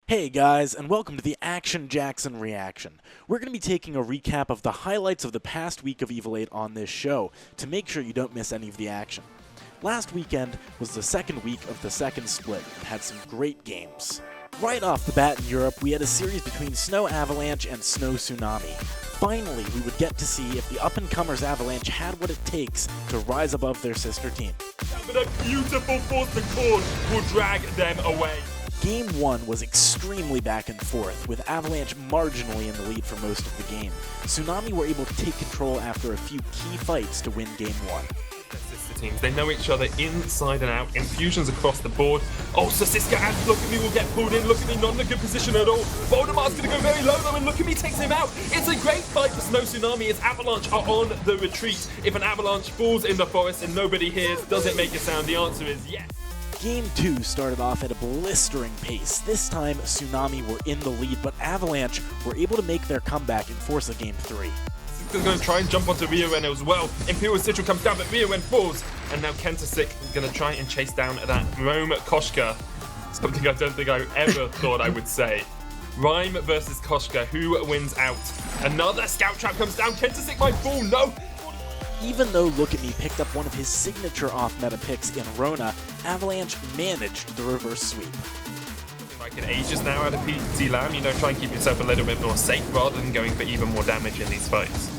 Hey guys, and welcome to the ActionJackson reaction. We're going to be taking a recap of the highlights of the past week of Evil 8 on this show, to make sure you don't miss any of the action. Last weekend was the second week of the second split, and had some great games. Right off the bat in Europe, we had a series between Snow Avalanche and Snow Tsunami. Finally, we would get to see if the up-and-comers Avalanche had what it takes to rise above their sister team. But a beautiful force to chord will drag them away. Game 1 was extremely back and forth, with Avalanche marginally in the lead for most of the game. Tsunami were able to take control after a few key fights to win Game 1. Their sister teams, they know each other inside and out, infusions across the board. Oh, Sasiska and Look at Me will get pulled in, Look at Me not in a good position at all. Voldemar's going to go very low though, and Look at Me takes him out. It's a great fight for Snow Tsunami as Avalanche are on the retreat. If an Avalanche falls in the forest and nobody hears, does it make a sound? The answer is yes. Game 2 started off at a blistering pace. This time, Tsunami were in the lead, but Avalanche were able to make their comeback and force a Game 3. Siska's going to try and jump onto Rioen as well. Imperial Sigil comes down, but Rioen falls. And now Kentasik is going to try and chase down that Rome Koshka. Something I don't think I ever thought I would say. Rhyme versus Koshka, who wins out? Another scout trap comes down, Kentasik might fall, no! Even though Look at Me picked up one of his signature off-meta picks in Rona, Avalanche managed the reverse sweep. Like in ages now out of PT Lam, you know, try and keep yourself a little bit more safe rather than going for even more damage in these fights.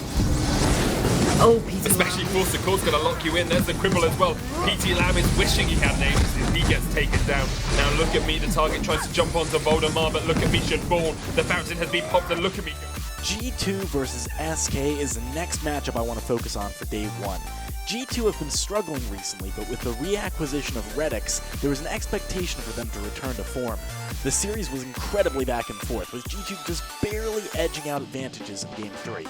Oh, PT Especially Force the Core's gonna lock you in, there's the quibble as well. PT Lam is wishing he had an agency as he gets taken down. Now Look at Me, the target tries to jump onto Voldemar, but Look at Me should fall. The fountain has been popped and Look at Me. G2 versus SK is the next matchup I want to focus on for day 1. G2 have been struggling recently, but with the reacquisition of Redix, there was an expectation for them to return to form. The series was incredibly back and forth, with G2 just barely edging out advantages in Game 3.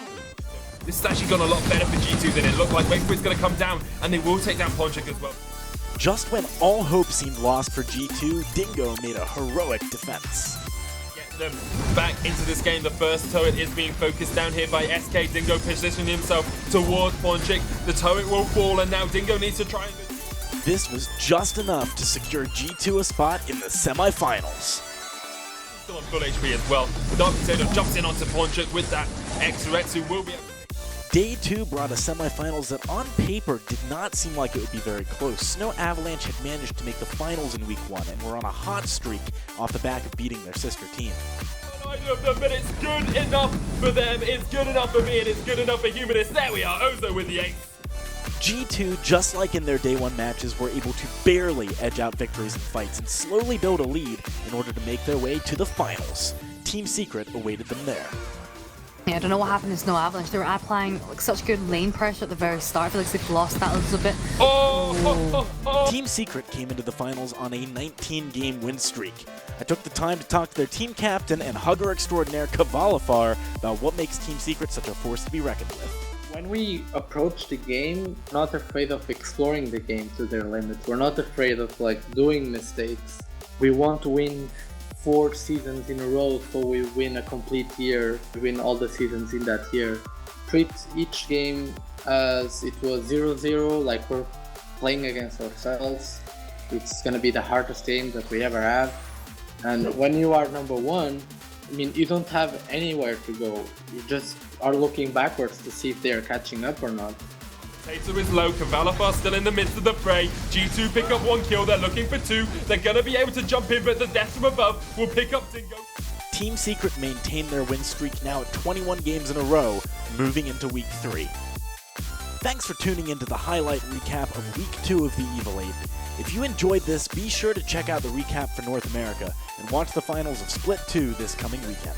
This has actually gone a lot better for G2 than it looked like. Wakefoot's going to come down, and they will take down Ponchik as well. Just when all hope seemed lost for G2, Dingo made a heroic defense. Them back into this game. The first turret is being focused down here by SK. Dingo positioning himself towards Ponchik. The turret will fall, and now Dingo needs to try and... This was just enough to secure G2 a spot in the semifinals. Still on full HP as well. Dark Potato jumps in onto Ponchik with that X-Rex, who will be able to... Day 2 brought a semifinals that on paper did not seem like it would be very close. Snow Avalanche had managed to make the finals in week 1 and were on a hot streak off the back of beating their sister team. Neither of them, but it's good enough for them, it's good enough for me, and it's good enough for Humanist. There we are, Ozo with the ace. G2, just like in their day 1 matches, were able to barely edge out victories in fights and slowly build a lead in order to make their way to the finals. Team Secret awaited them there. Yeah, I don't know what happened in Snow Avalanche. They were applying like such good lane pressure at the very start. I feel like they've lost that a little bit. Team Secret came into the finals on a 19-game win streak. I took the time to talk to their team captain and hugger extraordinaire Kavalafar about what makes Team Secret such a force to be reckoned with. When we approach the game, not afraid of exploring the game to their limits. We're not afraid of doing mistakes. We want to win 4 seasons in a row, so we win a complete year, we win all the seasons in that year. Treat each game as it was 0-0, like we're playing against ourselves. It's gonna be the hardest game that we ever have. And when you are number 1, I mean, you don't have anywhere to go. You just are looking backwards to see if they are catching up or not. Tater is low, Kavalafar still in the midst of the fray. G2 pick up 1 kill, they're looking for 2. They're gonna be able to jump in, but the death from above will pick up Dingo. Team Secret maintained their win streak now at 21 games in a row, moving into week 3. Thanks for tuning into the highlight recap of week 2 of the Evil 8. If you enjoyed this, be sure to check out the recap for North America and watch the finals of Split 2 this coming weekend.